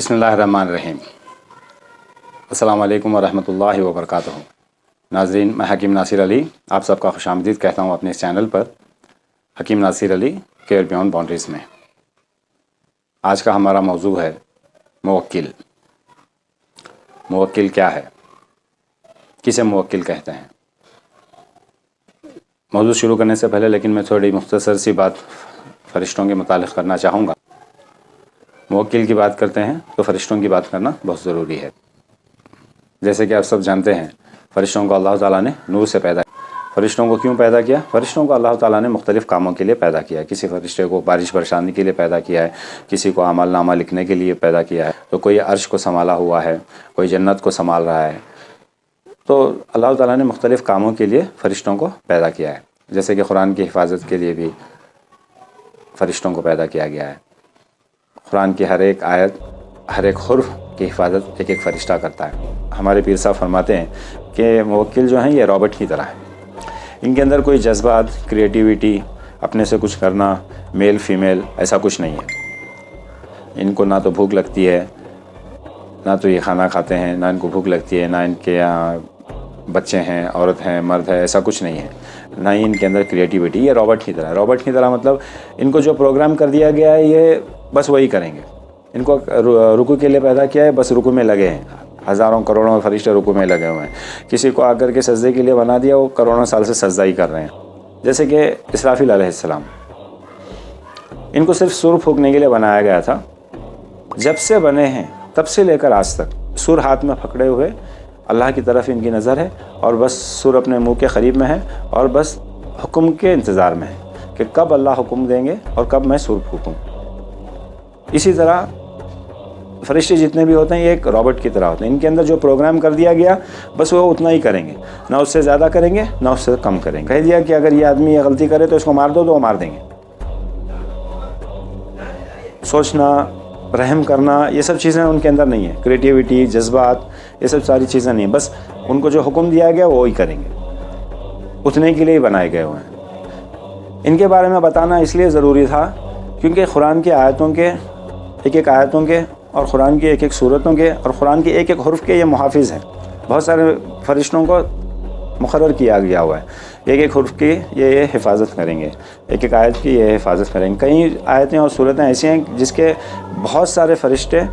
बिस्मिल्लाहिर्रहमानिर्रहीम। अस्सलामु अलैकुम वरहमतुल्लाहि वबरकातुहू। नाज़रीन, मैं हकीम नासिर अली आप सबका खुशामदीद कहता हूँ अपने इस चैनल पर Hakim Nasir Ali care beyond boundaries में। आज का हमारा मौजू है मुवक्किल। मुवक्किल क्या है, किसे मुवक्किल कहते हैं। मौजू शुरू करने से पहले लेकिन मैं थोड़ी मुख्तसर सी बात फ़रिश्तों के मुतालिक करना चाहूँगा। मुवक्किल की बात करते हैं तो फ़रिश्तों की बात करना बहुत ज़रूरी है। जैसे कि आप सब जानते हैं, फ़रिश्तों को अल्लाह ताला ने नूर से पैदा किया। फ़रिश्तों को क्यों पैदा किया? फ़रिश्तों को अल्लाह ताला ने मुख्तलिफ़ कामों के लिए पैदा किया है। किसी फ़रिश्ते को बारिश बरसाने के लिए पैदा किया है, किसी को अमलनामा लिखने के लिए पैदा किया है, तो कोई अर्श को संभाला हुआ है, कोई जन्नत को संभाल रहा है। तो अल्लाह ताला ने मुख्तलिफ़ कामों के लिए फ़रिश्तों को पैदा किया है। जैसे कि कुरान की हिफाजत के लिए भी फ़रिश्तों को पैदा किया गया है। कुरान की हर एक आयत, हर एक हुर्फ की हिफाजत एक एक फ़रिश्ता करता है। हमारे पीर साहब फरमाते हैं कि मुवक्किल जो हैं ये रॉबर्ट की तरह है। इनके अंदर कोई जज्बात, क्रिएटिविटी, अपने से कुछ करना, मेल फीमेल ऐसा कुछ नहीं है। इनको ना तो भूख लगती है, ना तो ये खाना खाते हैं, ना इनको भूख लगती है, ना इनके यहाँ बच्चे हैं, औरत हैं, मर्द है, ऐसा कुछ नहीं है। ना ही इनके अंदर क्रिएटिविटी। ये रॉबर्ट की तरह है। रॉबर्ट की तरह मतलब इनको जो प्रोग्राम कर दिया गया है ये बस वही करेंगे। इनको रुकू के लिए पैदा किया है, बस रुकू में लगे हैं। हज़ारों करोड़ों फरिश्ते रुकू में लगे हुए हैं। किसी को आकर के सजदे के लिए बना दिया, वो करोड़ों साल से सजदा ही कर रहे हैं। जैसे कि इसराफिल अलैहिस्सलाम, इनको सिर्फ सुर फूंकने के लिए बनाया गया था। जब से बने हैं तब से लेकर आज तक सुर हाथ में पकड़े हुए अल्लाह की तरफ इनकी नज़र है और बस सुर अपने मुंह के करीब में है और बस हुक्म के इंतज़ार में है कि कब अल्लाह हुक्म देंगे और कब मैं सुर फूंकूँ। इसी तरह फरिश्ते जितने भी होते हैं ये एक रॉबर्ट की तरह होते हैं। इनके अंदर जो प्रोग्राम कर दिया गया बस वो उतना ही करेंगे, ना उससे ज़्यादा करेंगे ना उससे कम करेंगे। कह दिया कि अगर ये आदमी ये गलती करे तो इसको मार दो, तो वो मार देंगे। सोचना, रहम करना, ये सब चीज़ें उनके अंदर नहीं है। क्रिएटिविटी, जज्बात, ये सब सारी चीज़ें नहीं है। बस उनको जो हुक्म दिया गया वो ही करेंगे, उतने के लिए ही बनाए गए हुए हैं। इनके बारे में बताना इसलिए ज़रूरी था क्योंकि कुरान की आयतों के एक एक आयतों के और कुरान की एक एक सूरतों के और कुरान की एक एक हुर्फ के ये मुहाफिज़ हैं। बहुत सारे फ़रिश्तों को मुक़र्रर किया गया हुआ है। एक एक हुर्फ की ये हिफाजत करेंगे, एक एक आयत की ये हिफाजत करेंगे। कई आयतें और सूरतें ऐसी हैं जिसके बहुत सारे फ़रिश्ते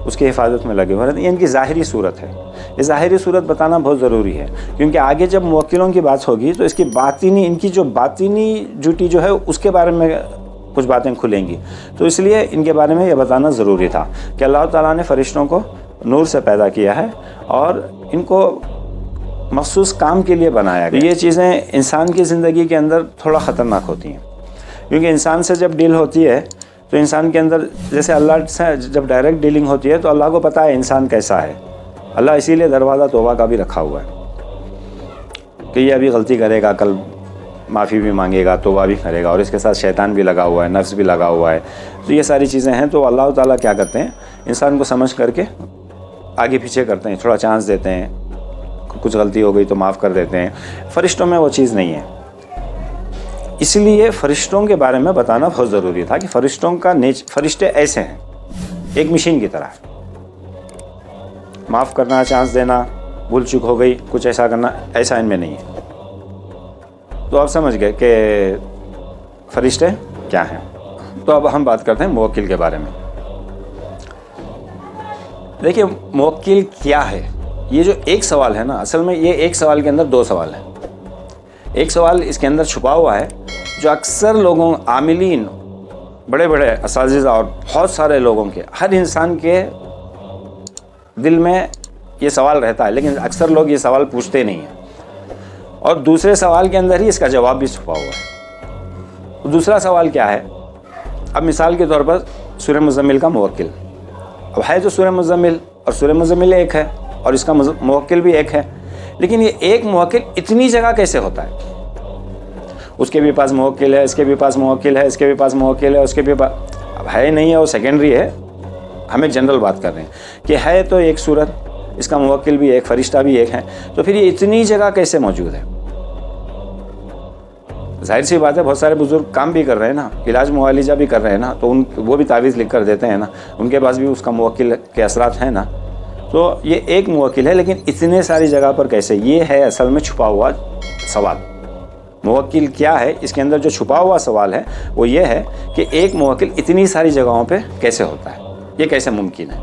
उसकी हिफाजत में लगे हुए हैं। ये इनकी ज़ाहिरी सूरत है। ये ज़ाहिरी सूरत बताना बहुत ज़रूरी है क्योंकि आगे जब मुवक्किलों की बात होगी तो इसकी बातिनी, इनकी जो बातिनी ड्यूटी जो है उसके बारे में कुछ बातें खुलेंगी। तो इसलिए इनके बारे में ये बताना ज़रूरी था कि अल्लाह ताला ने फ़रिश्तों को नूर से पैदा किया है और इनको मखसूस काम के लिए बनाया गया। ये चीज़ें इंसान की ज़िंदगी के अंदर थोड़ा ख़तरनाक होती हैं क्योंकि इंसान से जब डील होती है तो इंसान के अंदर, जैसे अल्लाह से जब डायरेक्ट डीलिंग होती है तो अल्लाह को पता है इंसान कैसा है। अल्लाह इसीलिए दरवाज़ा तौबा का भी रखा हुआ है कि ये अभी गलती करेगा, कल माफ़ी भी मांगेगा, तौबा भी करेगा और इसके साथ शैतान भी लगा हुआ है, नफ्स भी लगा हुआ है। तो ये सारी चीज़ें हैं। तो अल्लाह ताला क्या करते हैं, इंसान को समझ करके आगे पीछे करते हैं, थोड़ा चांस देते हैं। कुछ गलती हो गई तो माफ़ कर देते हैं। फ़रिश्तों में वो चीज़ नहीं है। इसलिए फ़रिश्तों के बारे में बताना बहुत ज़रूरी था कि फ़रिश्तों का फ़रिश्ते ऐसे हैं, एक मशीन की तरह। माफ़ करना, चांस देना, भूल चूक हो गई, कुछ ऐसा करना, ऐसा इनमें नहीं है। तो आप समझ गए कि फ़रिश्ते क्या हैं। तो अब हम बात करते हैं मुवक्किल के बारे में। देखिए, मुवक्किल क्या है, ये जो एक सवाल है ना, असल में ये एक सवाल के अंदर दो सवाल हैं। एक सवाल इसके अंदर छुपा हुआ है जो अक्सर लोगों, आमिलीन, बड़े बड़े असातिज़ा और बहुत सारे लोगों के, हर इंसान के दिल में ये सवाल रहता है, लेकिन अक्सर लोग ये सवाल पूछते नहीं हैं। और दूसरे सवाल के अंदर ही इसका जवाब भी छुपा हुआ है। तो दूसरा सवाल क्या है? अब मिसाल के तौर पर सूरह मुज़म्मिल का मुवक्किल, अब है तो सूरह मुज़म्मिल और सूरह मुज़म्मिल एक है और इसका मुवक्किल भी एक है, लेकिन ये एक मुवक्किल इतनी जगह कैसे होता है? उसके भी पास मुवक्किल है, इसके भी पास मुवक्किल है, इसके भी पास मुवक्किल है, उसके भी पास, अब है नहीं है वो सेकेंडरी है। हम एक जनरल बात कर रहे हैं कि है तो एक सूरत, इसका मुवक्किल भी एक, फ़रिश्ता भी एक है, तो फिर ये इतनी जगह कैसे मौजूद है? जाहिर सी बात है, बहुत सारे बुजुर्ग काम भी कर रहे हैं ना, इलाज मुआलिजा भी कर रहे हैं ना, तो वो भी तावीज़ लिख कर देते हैं ना, उनके पास भी उसका मुवक्किल के असरात हैं ना। तो ये एक मुवक्किल है, लेकिन इतने सारी जगह पर कैसे, ये है असल में छुपा हुआ सवाल। मुवक्किल क्या है, इसके अंदर जो छुपा हुआ सवाल है वो ये है कि एक मुवक्किल इतनी सारी जगहों पे कैसे होता है, ये कैसे मुमकिन है,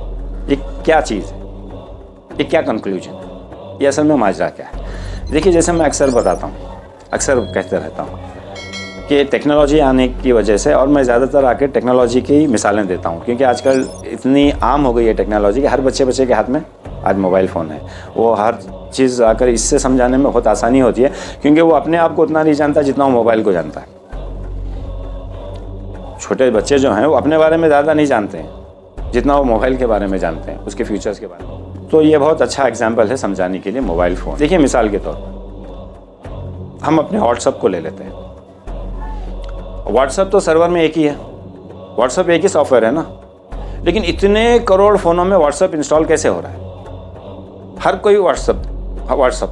ये क्या चीज़ है, ये क्या कंक्लूजन है, ये असल में माजरा क्या है। देखिए, जैसे मैं अक्सर बताता हूँ, अक्सर कहते रहता हूँ कि टेक्नोलॉजी आने की वजह से, और मैं ज़्यादातर आके टेक्नोलॉजी की मिसालें देता हूँ, क्योंकि आजकल इतनी आम हो गई है टेक्नोलॉजी कि हर बच्चे के हाथ में आज मोबाइल फ़ोन है। वो हर चीज़ आकर इससे समझाने में बहुत आसानी होती है, क्योंकि वो अपने आप को उतना नहीं जानता जितना वो मोबाइल को जानता है। छोटे बच्चे जो हैं वो अपने बारे में ज़्यादा नहीं जानते हैं जितना वो मोबाइल के बारे में जानते हैं, उसके फीचर्स के बारे में। तो ये बहुत अच्छा एग्जाम्पल है समझाने के लिए मोबाइल फ़ोन। देखिए, मिसाल के तौर पर हम अपने व्हाट्सएप को ले लेते हैं। व्हाट्सएप तो सर्वर में एक ही है, व्हाट्सएप एक ही सॉफ्टवेयर है ना, लेकिन इतने करोड़ फ़ोनों में व्हाट्सएप इंस्टॉल कैसे हो रहा है? हर कोई व्हाट्सएप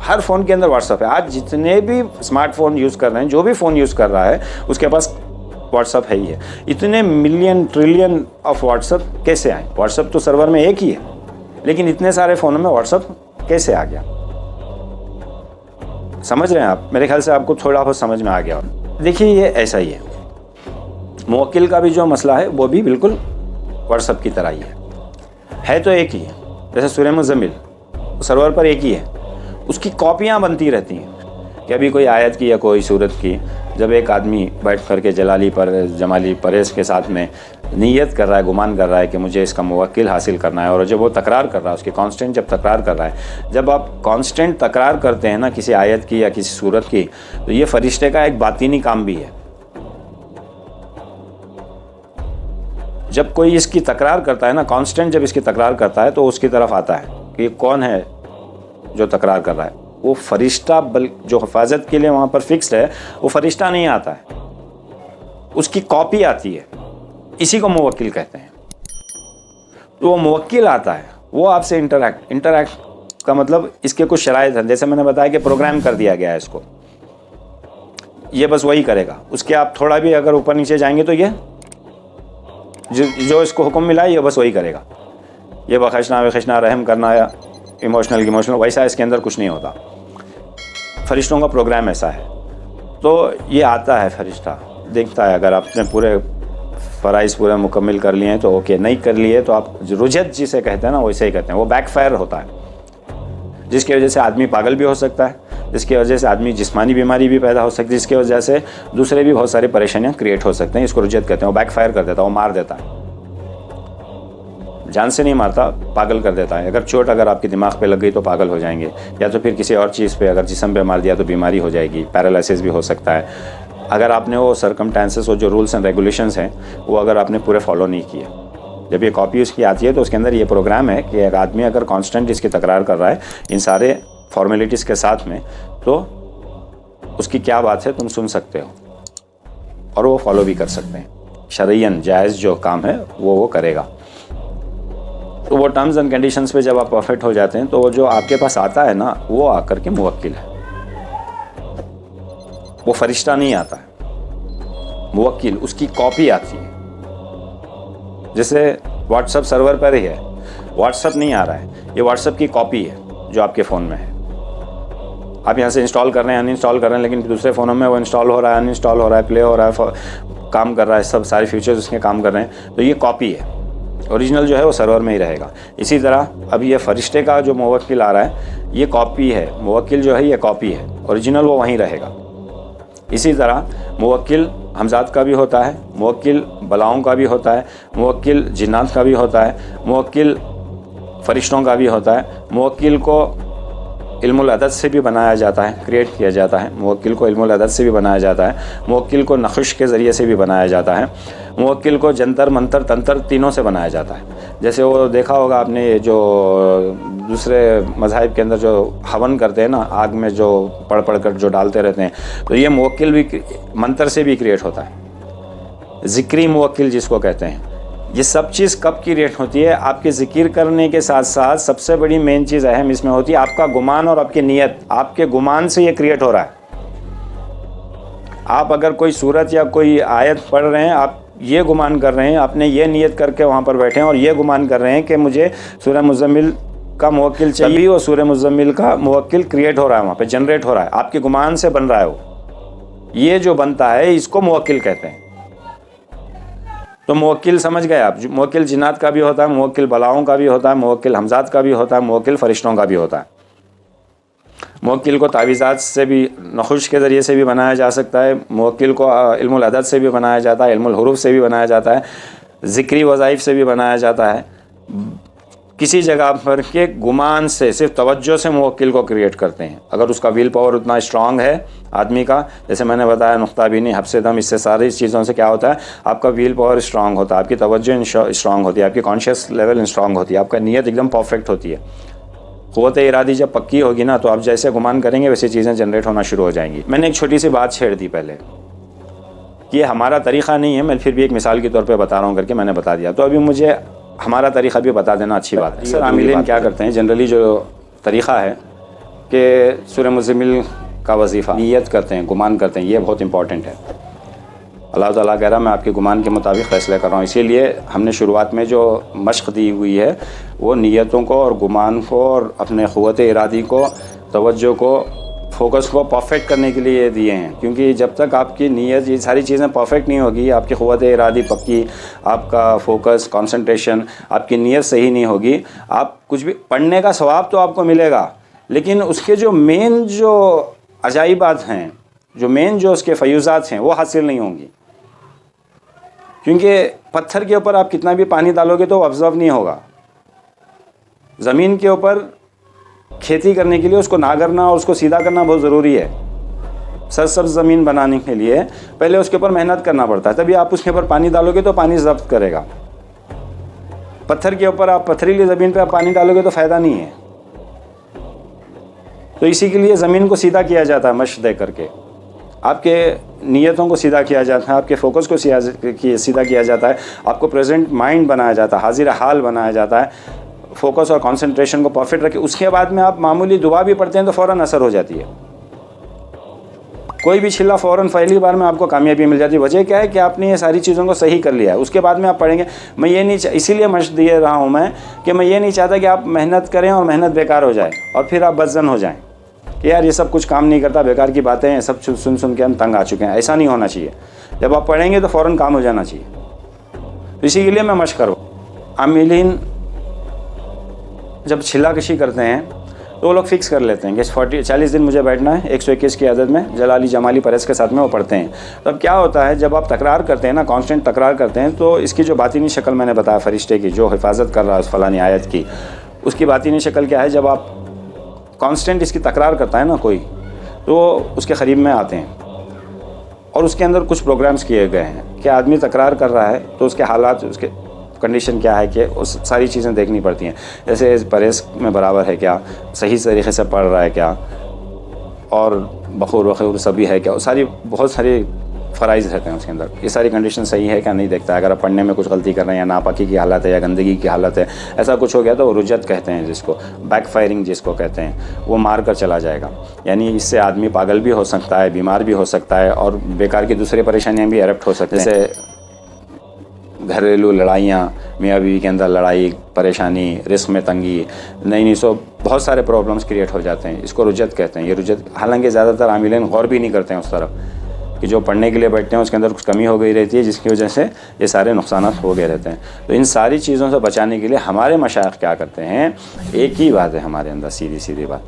हर फ़ोन के अंदर व्हाट्सएप है। आज जितने भी स्मार्टफोन यूज़ कर रहे हैं, जो भी फ़ोन यूज़ कर रहा है, उसके पास व्हाट्सएप है ही है। इतने मिलियन ट्रिलियन ऑफ व्हाट्सएप कैसे आए? व्हाट्सएप तो सर्वर में एक ही है, लेकिन इतने सारे फ़ोनों में व्हाट्सएप कैसे आ गया? समझ रहे हैं आप? मेरे ख्याल से आपको थोड़ा बहुत समझ में आ गया। देखिए, ये ऐसा ही है। मुवक्किल का भी जो मसला है वो भी बिल्कुल व्हाट्सएप की तरह ही है तो एक ही है। जैसे सूरह मुज़म्मिल सर्वर पर एक ही है, उसकी कॉपियाँ बनती रहती हैं कि अभी कोई आयत की या कोई सूरत की, जब एक आदमी बैठ कर के जमाली परहेज़ के साथ में नीयत कर रहा है, गुमान कर रहा है कि मुझे इसका मुवक्किल हासिल करना है, और जब वो तकरार कर रहा है, उसकी कांस्टेंट जब तकरार कर रहा है, जब आप कांस्टेंट तकरार करते हैं ना किसी आयत की या किसी सूरत की, तो ये फरिश्ते का एक बातिनी काम भी है। जब कोई इसकी तकरार करता है ना, कांस्टेंट जब इसकी तकरार करता है, तो उसकी तरफ आता है कि ये कौन है जो तकरार कर रहा है। वो फरिश्ता जो हिफाजत के लिए वहाँ पर फिक्स्ड है, वो फरिश्ता नहीं आता है, उसकी कॉपी आती है। इसी को मुवक्किल कहते हैं। तो वो मुवक्किल आता है, वो आपसे इंटरैक्ट का मतलब इसके कुछ शराइत हैं। जैसे मैंने बताया कि प्रोग्राम कर दिया गया है इसको, ये बस वही करेगा। उसके आप थोड़ा भी अगर ऊपर नीचे जाएंगे तो ये जो इसको हुक्म मिला है ये बस वही करेगा। ये बख्शना रहम करना या इमोशनल वैसा इसके अंदर कुछ नहीं होता। फरिश्तों का प्रोग्राम ऐसा है। तो ये आता है फरिश्ता, देखता है, अगर आपने पूरे फ़राइज़ पूरे मुकम्मल कर लिए हैं तो ओके, नहीं कर लिए तो आप रुजत जिसे कहते हैं ना वैसे ही कहते हैं। वो बैकफायर होता है, जिसकी वजह से आदमी पागल भी हो सकता है, जिसकी वजह से आदमी जिस्मानी बीमारी भी पैदा हो सकती है, जिसकी वजह से दूसरे भी बहुत सारी परेशानियां क्रिएट हो सकते हैं। इसको रुजत कहते हैं। वो बैकफायर कर देता है, वो मार देता है, जान से नहीं मारता, पागल कर देता है। अगर चोट अगर आपके दिमाग पे लग गई तो पागल हो जाएंगे, या तो फिर किसी और चीज़ पे अगर जिस्म पे मार दिया तो बीमारी हो जाएगी, पैरालिसिस भी हो सकता है। अगर आपने वो सर्कमस्टेंसेस और जो रूल्स एंड रेगुलेशंस हैं वो अगर आपने पूरे फॉलो नहीं किए। जब ये कॉपी उसकी आती है तो उसके अंदर ये प्रोग्राम है कि एक आदमी अगर कांस्टेंट इसकी तकरार कर रहा है इन सारे फॉर्मेलिटीज़ के साथ में, तो उसकी क्या बात है तुम सुन सकते हो और वो फॉलो भी कर सकते हैं। शरयन जायज़ जो काम है वो करेगा। तो वो टर्म्स एंड कंडीशंस पे जब आप परफेक्ट हो जाते हैं तो वो जो आपके पास आता है ना, वो आकर के मुवक्किल है। वो फरिश्ता नहीं आता है, मुवक्किल, उसकी कॉपी आती है। जैसे व्हाट्सएप सर्वर पर ही है, व्हाट्सएप नहीं आ रहा है, ये व्हाट्सएप की कॉपी है जो आपके फ़ोन में है। आप यहाँ से इंस्टॉल कर रहे हैं, अनइंस्टॉल कर रहे हैं, लेकिन दूसरे फ़ोनों में वो इंस्टॉल हो रहा है, अनइंस्टॉल हो रहा है, प्ले हो रहा है, काम कर रहा है, सब सारे फीचर्स उसके काम कर रहे हैं। तो ये कॉपी है, ओरिजिनल जो है वो सर्वर में ही रहेगा। इसी तरह अब ये फरिश्ते का जो मुवक्किल आ रहा है ये कॉपी है, मुवक्किल जो है ये कॉपी है, ओरिजिनल वो वहीं रहेगा। इसी तरह मुवक्किल हमज़ात का भी होता है, मुवक्किल बलाओं का भी होता है, मुवक्किल जिन्नात का भी होता है, मुवक्किल फरिश्तों का भी होता है। मुवक्किल को इल्मुल अदद से भी बनाया जाता है, क्रिएट किया जाता है। मुवक्किल को इल्मुल अदद से भी बनाया जाता है, मुवक्किल को नक़्श के ज़रिए से भी बनाया जाता है, मुवक्किल को जंतर मंतर तंत्र तीनों से बनाया जाता है। जैसे वो देखा होगा आपने, जो दूसरे मज़ाहिब के अंदर जो हवन करते हैं ना, आग में जो पढ़ कर जो डालते रहते हैं, तो ये मुवक्किल भी मंत्र से भी क्रिएट होता है। ज़िक्री मुवक्किल जिसको कहते हैं। ये सब चीज़ कब क्रिएट होती है? आपके ज़िक्र करने के साथ साथ सबसे बड़ी मेन चीज़ अहम इसमें होती है आपका गुमान और आपकी नीयत। आपके गुमान से ये क्रिएट हो रहा है, आप अगर कोई सूरत या कोई आयत पढ़ रहे हैं, आप ये गुमान कर रहे हैं, आपने ये नियत करके वहाँ पर बैठे हैं और ये गुमान कर रहे हैं कि मुझे सूरह मुज़म्मिल का मुवक्किल चाहिए, और सूरह मुज़म्मिल का मुवक्किल क्रिएट हो रहा है, वहाँ पे जनरेट हो रहा है, आपके गुमान से बन रहा है वो। ये जो बनता है इसको मुवक्किल कहते हैं। तो मुवक्किल समझ गए आप, मुवक्किल जिन्नात का भी होता है, मुवक्किल बलाओं का भी होता है, मुवक्किल हमजात का भी होता है, मुवक्किल फरिश्तों का भी होता है। मुवक्किल को तावीज़ात से भी, नखुश के ज़रिए से भी बनाया जा सकता है, मुवक्किल को इल्मुल अदद से भी बनाया जाता है, इल्मुल हुरूफ से भी बनाया जाता है, ज़िक्री वज़ाइफ से भी बनाया जाता है। किसी जगह पर के गुमान से, सिर्फ तवज्जो से मुवक्किल को क्रिएट करते हैं। अगर उसका विल पावर उतना स्ट्रांग है आदमी का, जैसे मैंने बताया नुक्ता बीनी, हफ्से दम, इससे सारी चीज़ों से क्या होता है, आपका विल पावर स्ट्रांग होता है, आपकी तवज्जो स्ट्रांग होती है, आपकी कॉन्शियस लेवल स्ट्रांग होती है, आपका नीयत एकदम परफेक्ट होती है। क़ुव्वत इरादी जब पक्की होगी ना, तो आप जैसे गुमान करेंगे वैसी चीज़ें जनरेट होना शुरू हो जाएंगी। मैंने एक छोटी सी बात छेड़ दी पहले कि ये हमारा तरीक़ा नहीं है, मैं फिर भी एक मिसाल के तौर पे बता रहा हूँ करके मैंने बता दिया, तो अभी मुझे हमारा तरीक़ा भी बता देना अच्छी बात है। सर आमिलीन क्या करते हैं, जनरली जो तरीक़ा है कि सूरह मुज़म्मिल का वजीफ़ा नियत करते हैं, गुमान करते हैं, ये बहुत इंपॉर्टेंट है। अल्लाह ताला कह रहा मैं आपके गुमान के मुताबिक फ़ैसले कर रहा हूँ। इसीलिए हमने शुरुआत में जो मश्क़ दी हुई है वो नियतों को और गुमान को और अपने क़ुव्वत इरादी को, तवज्जो को, फोकस को परफेक्ट करने के लिए दिए हैं। क्योंकि जब तक आपकी नीयत, ये सारी चीज़ें परफेक्ट नहीं होगी, आपकी क़ुव्वत इरादी पक्की, आपका फोकस, कंसंट्रेशन, आपकी नीयत सही नहीं होगी, आप कुछ भी पढ़ने का सवाब तो आपको मिलेगा, लेकिन उसके जो मेन जो अजाइबात हैं, जो मेन जो उसके फ़यूज़ात हैं, वो हासिल नहीं होंगी। क्योंकि पत्थर के ऊपर आप कितना भी पानी डालोगे तो ऑब्ज़र्व नहीं होगा। ज़मीन के ऊपर खेती करने के लिए उसको ना करना और उसको सीधा करना बहुत ज़रूरी है। सरसब्ज़ ज़मीन बनाने के लिए पहले उसके ऊपर मेहनत करना पड़ता है, तभी आप उसके ऊपर पानी डालोगे तो पानी ज़ब्त करेगा। पत्थर के ऊपर आप, पथरीली ज़मीन पे आप पानी डालोगे तो फ़ायदा नहीं है। तो इसी के लिए ज़मीन को सीधा किया जाता है मश्क़ दे करके, आपके नीयतों को सीधा किया जाता है, आपके फ़ोकस को सीधा किया जाता है, आपको प्रेजेंट माइंड बनाया जाता है, हाजिर हाल बनाया जाता है, फोकस और कंसंट्रेशन को परफेक्ट रखें। उसके बाद में आप मामूली दुआ भी पढ़ते हैं तो फ़ौरन असर हो जाती है। कोई भी छिल्ला फ़ौरन पहली बार में आपको कामयाबी मिल जाती है। वजह क्या है कि आपने ये सारी चीज़ों को सही कर लिया है। उसके बाद में आप पढ़ेंगे। मैं ये नहीं, इसीलिए मशक़ दे रहा हूँ मैं कि मैं ये नहीं चाहता कि आप मेहनत करें और मेहनत बेकार हो जाए और फिर आप बदज़न हो जाएँ कि यार ये सब कुछ काम नहीं करता, बेकार की बातें हैं, सब सुन सुन के हम तंग आ चुके हैं। ऐसा नहीं होना चाहिए। जब आप पढ़ेंगे तो फ़ौरन काम हो जाना चाहिए। तो इसी के लिए मैं मशक़ करूँ। आमिलीन जब छिल्ला कशी करते हैं तो वो लोग फ़िक्स कर लेते हैं कि 40 दिन मुझे बैठना है 121 की आदत में, जलाली जमाली परस के साथ में वो पढ़ते हैं। तो अब क्या होता है, जब आप तकरार करते हैं ना, कांस्टेंट तकरार करते हैं, तो इसकी जो बातिनी शक्ल मैंने बताया फ़रिश्ते की जो हिफाजत कर रहा है उस फलानी आयत की, उसकी बातिनी शक्ल क्या है, जब आप कांस्टेंट इसकी तकरार करता है ना कोई, तो उसके करीब में आते हैं और उसके अंदर कुछ प्रोग्राम्स किए गए हैं कि आदमी तकरार कर रहा है तो उसके हालात, उसके कंडीशन क्या है कि उस सारी चीज़ें देखनी पड़ती हैं। जैसे परहेज़ में बराबर है क्या, सही तरीक़े से पढ़ रहा है क्या, और बखूर वखूर सभी है क्या, सारी बहुत सारी फ़राइज़ रहते हैं उसके अंदर। ये सारी कंडीशन सही है क्या नहीं देखता है। अगर आप पढ़ने में कुछ गलती कर रहे हैं या नापाकी की हालत है या गंदगी की हालत है, ऐसा कुछ हो गया तो रुजत कहते हैं जिसको, बैक फायरिंग जिसको कहते हैं, वो मार कर चला जाएगा। यानी इससे आदमी पागल भी हो सकता है, बीमार भी हो सकता है और बेकार की दूसरी परेशानियाँ भी एरप्ट हो सकती हैं। जैसे घरेलू लड़ाइयाँ, मियाँ बीवी के अंदर लड़ाई, परेशानी, रिस्क में तंगी, नई सो बहुत सारे प्रॉब्लम्स क्रिएट हो जाते हैं। इसको रुजत कहते हैं। ये रुजत, हालांकि ज़्यादातर आमिलीन गौर भी नहीं करते हैं उस तरफ कि जो पढ़ने के लिए बैठते हैं उसके अंदर कुछ कमी हो गई रहती है, जिसकी वजह से ये सारे नुकसान हो गए रहते हैं। तो इन सारी चीज़ों से बचाने के लिए हमारे मशाइख क्या करते हैं, एक ही बात है हमारे अंदर, सीधी सीधी बात।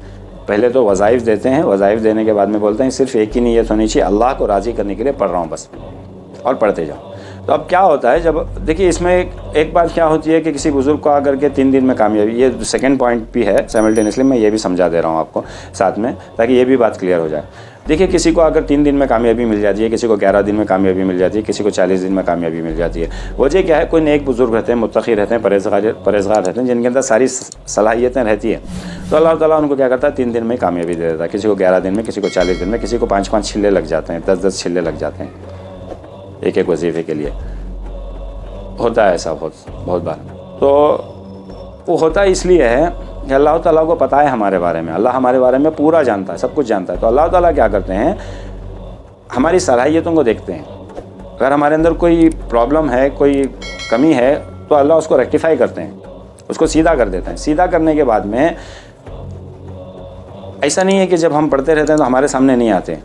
पहले तो वज़ाइफ देते हैं, वज़ाइफ देने के बाद में बोलते हैं सिर्फ़ एक ही नीयत होनी चाहिए, अल्लाह को राज़ी करने के लिए पढ़ रहा हूँ बस, और पढ़ते जाओ। तो अब क्या होता है, जब देखिए इसमें एक बात क्या होती है कि किसी बुज़ुर्ग को आकर के 3 दिन में कामयाबी, ये सेकंड पॉइंट भी है साइमल्टेनियसली, मैं ये भी समझा दे रहा हूँ आपको साथ में, ताकि ये भी बात क्लियर हो जाए। देखिए किसी को अगर 3 दिन में कामयाबी मिल जाती है, किसी को 11 दिन में कामयाबी मिल जाती है, किसी को 40 दिन में कामयाबी मिल जाती है। वजह क्या है, कोई नेक बुज़ुर्ग रहते हैं, मुत्तक़ी रहते हैं, परहेज़गार रहते हैं, जिनके अंदर सारी सलाहियतें रहती हैं, तो अल्लाह ताला उनको क्या करता है, 3 दिन में कामयाबी दे देता है। किसी को 11 दिन में, किसी को 40 दिन में, किसी को 5-5 छिल्ले लग जाते हैं, 10-10 छिल्ले लग जाते हैं एक वजीफ़े के लिए। होता है ऐसा बहुत बार। तो वो होता इसलिए है कि अल्लाह ताला को पता है हमारे बारे में, अल्लाह हमारे बारे में पूरा जानता है, सब कुछ जानता है। तो अल्लाह ताला क्या करते हैं, हमारी सलाहियतों को देखते हैं। अगर हमारे अंदर कोई प्रॉब्लम है, कोई कमी है, तो अल्लाह उसको रेक्टिफाई करते हैं, उसको सीधा कर देते हैं। सीधा करने के बाद में ऐसा नहीं है कि जब हम पढ़ते रहते हैं तो हमारे सामने नहीं आते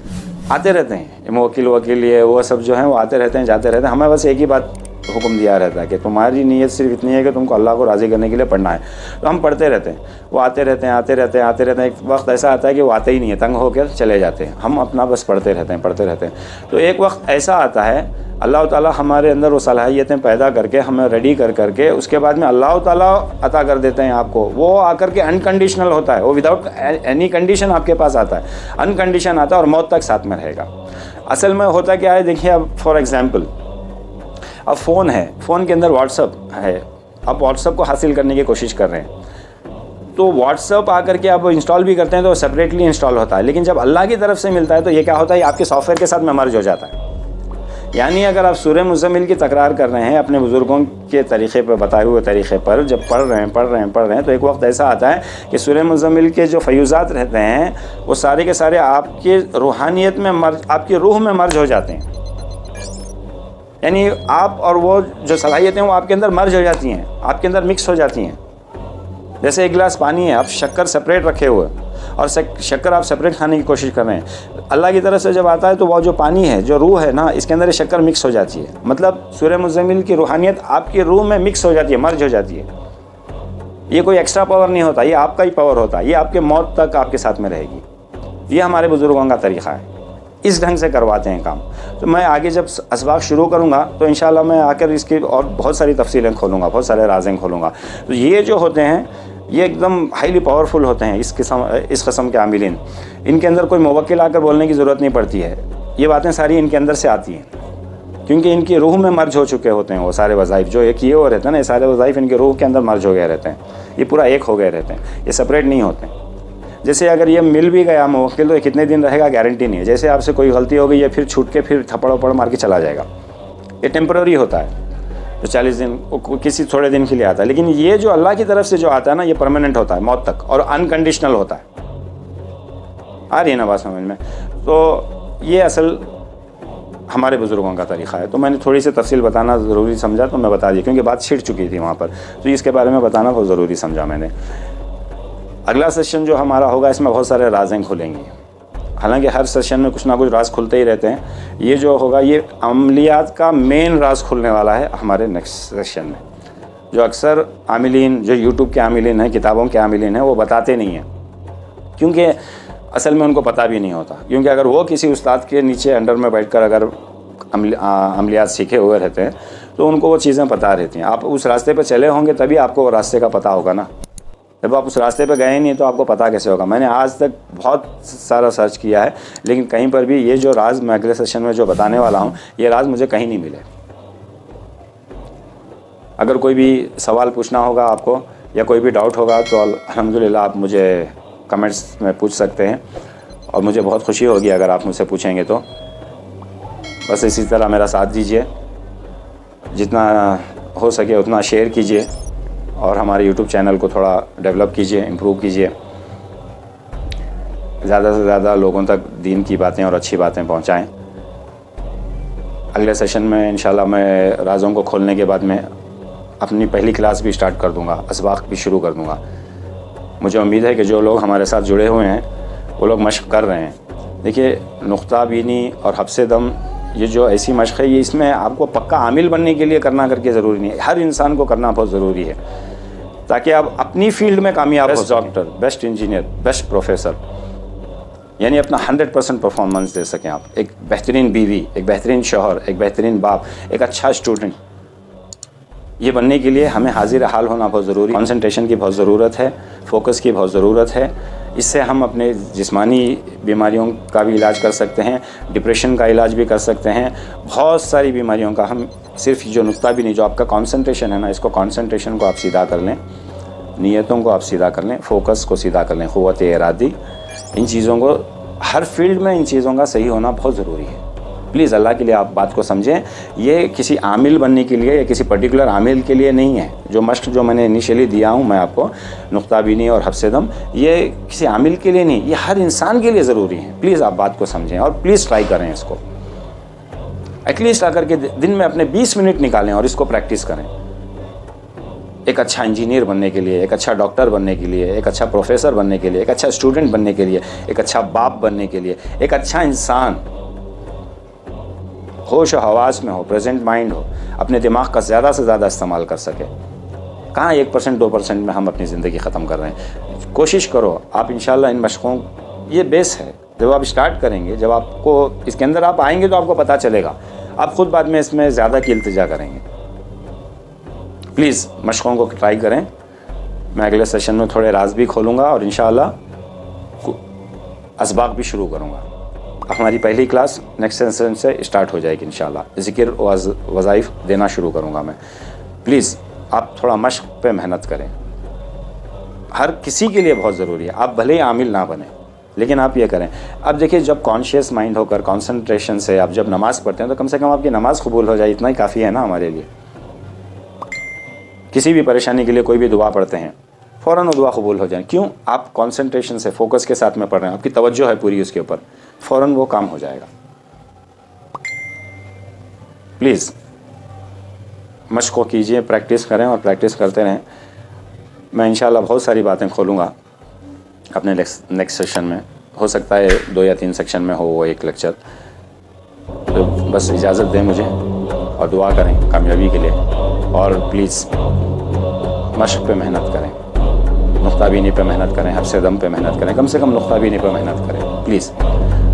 रहते हैं। मुवक्किल वकील ये वो सब जो हैं वो आते रहते हैं, जाते रहते हैं। हमें बस एक ही बात हुक्म दिया रहता है कि तुम्हारी नीयत सिर्फ इतनी है कि तुमको अल्लाह को राज़ी करने के लिए पढ़ना है। तो हम पढ़ते रहते हैं, वो आते रहते हैं। एक वक्त ऐसा आता है कि वो आते ही नहीं है, तंग होकर चले जाते हैं। हम अपना बस पढ़ते रहते हैं। तो एक वक्त ऐसा आता है, अल्लाह ताला हमारे अंदर वो सलाहियतें पैदा करके हमें रेडी करके उसके बाद में अल्लाह ताला अता कर देते हैं आपको। वो आकर के अनकंडीशनल होता है, वो विदाउट एनी कंडीशन आपके पास आता है, अनकंडीशन आता है और मौत तक साथ में रहेगा। असल में होता क्या है, देखिए अब फॉर एग्ज़ाम्पल अब फ़ोन है, फ़ोन के अंदर व्हाट्सअप है, आप व्हाट्सअप को हासिल करने की कोशिश कर रहे हैं, तो व्हाट्सअप आकर के आप इंस्टॉल भी करते हैं तो सेपरेटली इंस्टॉल होता है। लेकिन जब अल्लाह की तरफ से मिलता है तो ये क्या होता है, आपके सॉफ्टवेयर के साथ में मर्ज हो जाता है। यानी अगर आप सूरह मुज़म्मिल की तकरार कर रहे हैं अपने बुज़ुर्गों के तरीक़े पर, बताए हुए तरीक़े पर, जब पढ़ रहे हैं तो एक वक्त ऐसा आता है कि सूरह मुज़म्मिल के जो फ़यूज़ात रहते हैं वो सारे के सारे आपके रूहानियत में आपकी रूह में मर्ज हो जाते हैं। यानी आप और वो जो सलाहियतें वो आपके अंदर मर्ज हो जाती हैं, आपके अंदर मिक्स हो जाती हैं। जैसे एक गिलास पानी है, आप शक्कर सेपरेट रखे हुए और शक्कर आप सेपरेट खाने की कोशिश कर रहे हैं, अल्लाह की तरफ से जब आता है तो वो जो पानी है, जो रूह है ना, इसके अंदर ये शक्कर मिक्स हो जाती है। मतलब सूरह मुज़म्मिल की रूहानियत आपकी रूह में मिक्स हो जाती है, मर्ज हो जाती है। ये कोई एक्स्ट्रा पावर नहीं होता, ये आपका ही पावर होता है, ये आपके मौत तक आपके साथ में रहेगी। ये हमारे बुज़ुर्गों का तरीक़ा है, इस ढंग से करवाते हैं काम। तो मैं आगे जब असबाब शुरू करूँगा तो इंशाल्लाह मैं आकर इसकी और बहुत सारी तफसीलें खोलूँगा, बहुत सारे राज़ें खोलूँगा। तो ये जो होते हैं ये एकदम हाईली पावरफुल होते हैं, इस किस्म के आमिलीन। इनके अंदर कोई मुवक्किल आकर बोलने की ज़रूरत नहीं पड़ती है, ये बातें सारी इनके अंदर से आती हैं, क्योंकि इनकी रूह में मर्ज हो चुके होते हैं। वो सारे वज़ाइफ जो एक किए हुए रहते हैं ना, ये सारे वज़ाइफ इनके रूह के अंदर मर्ज हो गए रहते हैं, ये पूरा एक हो गए रहते हैं, ये सेपरेट नहीं होते। जैसे अगर ये मिल भी गया मुवक्किल तो कितने दिन रहेगा गारंटी नहीं है। जैसे आपसे कोई गलती हो गई है, फिर छूट के फिर थप्पड़ मार के चला जाएगा, ये टेम्पररी होता है। तो 40 दिन किसी थोड़े दिन के लिए आता है, लेकिन ये जो अल्लाह की तरफ से जो आता है ना, ये परमानेंट होता है मौत तक और अनकंडीशनल होता है। आ रही है ना बात समझ में? तो ये असल हमारे बुज़ुर्गों का तरीक़ा है। तो मैंने थोड़ी सी तफसील बताना ज़रूरी समझा तो मैं बता दी, क्योंकि बात छिड़ चुकी थी वहाँ पर, तो इसके बारे में बताना बहुत ज़रूरी समझा मैंने। अगला सेशन जो हमारा होगा इसमें बहुत सारे राज़ें खुलेंगी। हालांकि हर सेशन में कुछ ना कुछ राज खुलते ही रहते हैं। ये जो होगा ये अमलियात का मेन राज खुलने वाला है हमारे नेक्स्ट सेशन में, जो अक्सर आमिलीन, जो यूट्यूब के आमिलीन हैं, किताबों के आमिलीन हैं, वो बताते नहीं हैं, क्योंकि असल में उनको पता भी नहीं होता। क्योंकि अगर वो किसी उस्ताद के नीचे अंडर में बैठकर अगर अमलियात सीखे हुए रहते हैं तो उनको वो चीज़ें पता रहती हैं। आप उस रास्ते पर चले होंगे तभी आपको वो रास्ते का पता होगा ना। जब आप उस रास्ते पे गए नहीं तो आपको पता कैसे होगा। मैंने आज तक बहुत सारा सर्च किया है, लेकिन कहीं पर भी ये जो राज मैं अगले सेशन में जो बताने वाला हूँ, ये राज मुझे कहीं नहीं मिले। अगर कोई भी सवाल पूछना होगा आपको या कोई भी डाउट होगा तो अल्हम्दुलिल्लाह आप मुझे कमेंट्स में पूछ सकते हैं, और मुझे बहुत खुशी होगी अगर आप मुझसे पूछेंगे। तो बस इसी तरह मेरा साथ दीजिए, जितना हो सके उतना शेयर कीजिए और हमारे YouTube चैनल को थोड़ा डेवलप कीजिए, इम्प्रूव कीजिए, ज़्यादा से ज़्यादा लोगों तक दीन की बातें और अच्छी बातें पहुंचाएं। अगले सेशन में इंशाल्लाह मैं राज़ों को खोलने के बाद में अपनी पहली क्लास भी स्टार्ट कर दूंगा, असबाक भी शुरू कर दूंगा। मुझे उम्मीद है कि जो लोग हमारे साथ जुड़े हुए हैं वो लोग मशक़ कर रहे हैं। देखिए, नुक्ता बीनी और हब्से दम, ये जो ऐसी मशक़ है, ये इसमें आपको पक्का आमिल बनने के लिए करना करके ज़रूरी नहीं है, हर इंसान को करना बहुत ज़रूरी है, ताकि आप अपनी फील्ड में कामयाब हो। Best doctor, best engineer, best professor, यानी अपना 100% परफॉर्मेंस दे सकें आप। एक बेहतरीन बीवी, एक बेहतरीन शौहर, एक बेहतरीन बाप, एक अच्छा स्टूडेंट, ये बनने के लिए हमें हाजिर हाल होना बहुत ज़रूरी है। कॉन्सेंट्रेशन की बहुत ज़रूरत है, फोकस की बहुत ज़रूरत है। इससे हम अपने जिस्मानी बीमारियों का भी इलाज कर सकते हैं, डिप्रेशन का इलाज भी कर सकते हैं, बहुत सारी बीमारियों का। हम सिर्फ जो नुक्ता भी नहीं, जो आपका कॉन्सेंट्रेशन है ना, इसको कॉन्सेंट्रेशन को आप सीधा कर लें, नीयतों को आप सीधा कर लें, फोकस को सीधा कर लें, क़ुव्वत इरादी, इन चीज़ों को हर फील्ड में इन चीज़ों का सही होना बहुत ज़रूरी है। प्लीज़ अल्लाह के लिए आप बात को समझें। ये किसी आमिल बनने के लिए या किसी पर्टिकुलर आमिल के लिए नहीं है। जो मश्क जो मैंने इनिशियली दिया हूँ मैं आपको, नुक्ता बीनी और हब्से दम, ये किसी आमिल के लिए नहीं, ये हर इंसान के लिए ज़रूरी है। प्लीज़ आप बात को समझें और प्लीज़ ट्राई करें इसको। एटलीस्ट आकर के दिन में अपने 20 मिनट निकालें और इसको प्रैक्टिस करें। एक अच्छा इंजीनियर बनने के लिए, एक अच्छा डॉक्टर बनने के लिए, एक अच्छा प्रोफेसर बनने के लिए, एक अच्छा स्टूडेंट बनने के लिए, एक अच्छा बाप बनने के लिए, एक अच्छा इंसान होश और हवास में हो, प्रेजेंट माइंड हो, अपने दिमाग का ज़्यादा से ज़्यादा इस्तेमाल कर सके। कहाँ 1% 2% में हम अपनी ज़िंदगी ख़त्म कर रहे हैं। कोशिश करो आप इंशाल्लाह इन मशक़ों, ये बेस है। जब आप स्टार्ट करेंगे, जब आपको इसके अंदर आप आएंगे तो आपको पता चलेगा, आप ख़ुद बाद में इसमें ज़्यादा की इल्तिजा करेंगे। प्लीज़ मशक़ों को ट्राई करें। मैं अगले सेशन में थोड़े राज भी खोलूँगा और इंशाल्लाह असबाक भी शुरू करूँगा। हमारी पहली क्लास नेक्स्ट सेशन से स्टार्ट हो जाएगी इंशाल्लाह। ज़िक्र वज़ाइफ देना शुरू करूँगा मैं। प्लीज़ आप थोड़ा मशक़ पे मेहनत करें। हर किसी के लिए बहुत ज़रूरी है। आप भले ही आमिल ना बने, लेकिन आप ये करें। अब देखिए, जब कॉन्शियस माइंड होकर कंसंट्रेशन से आप जब नमाज़ पढ़ते हैं तो कम से कम आपकी नमाज़ कबूल हो जाए, इतना ही काफ़ी है ना हमारे लिए। किसी भी परेशानी के लिए कोई भी दुआ पढ़ते हैं, फ़ौरन वो दुआ कबूल हो जाए। क्यों? आप कंसंट्रेशन से, फोकस के साथ में पढ़ रहे हैं, आपकी तवज्जो है पूरी उसके ऊपर, फ़ौरन वो काम हो जाएगा। प्लीज़ मशक़ कीजिए, प्रैक्टिस करें और प्रैक्टिस करते रहें। मैं इंशाल्लाह बहुत सारी बातें खोलूँगा अपने नेक्स्ट सेशन में। हो सकता है 2 या 3 सेक्शन में हो वो एक लेक्चर। तो बस इजाज़त दें मुझे और दुआ करें कामयाबी के लिए। और प्लीज़ मशक़ पे मेहनत करें, नुक्ताबीनी पे मेहनत करें, हफ्ज़े दम पे मेहनत करें। कम से कम नुक्ताबीनी पे मेहनत करें। प्लीज़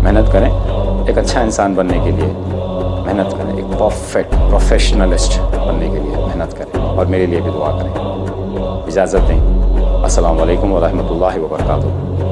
मेहनत करें। एक अच्छा इंसान बनने के लिए मेहनत करें। एक परफेक्ट प्रोफेशनलिस्ट बनने के लिए मेहनत करें और मेरे लिए भी दुआ करें। इजाज़त दें। अस्सलामु अलैकुम व रहमतुल्लाहि व बरकातुहू।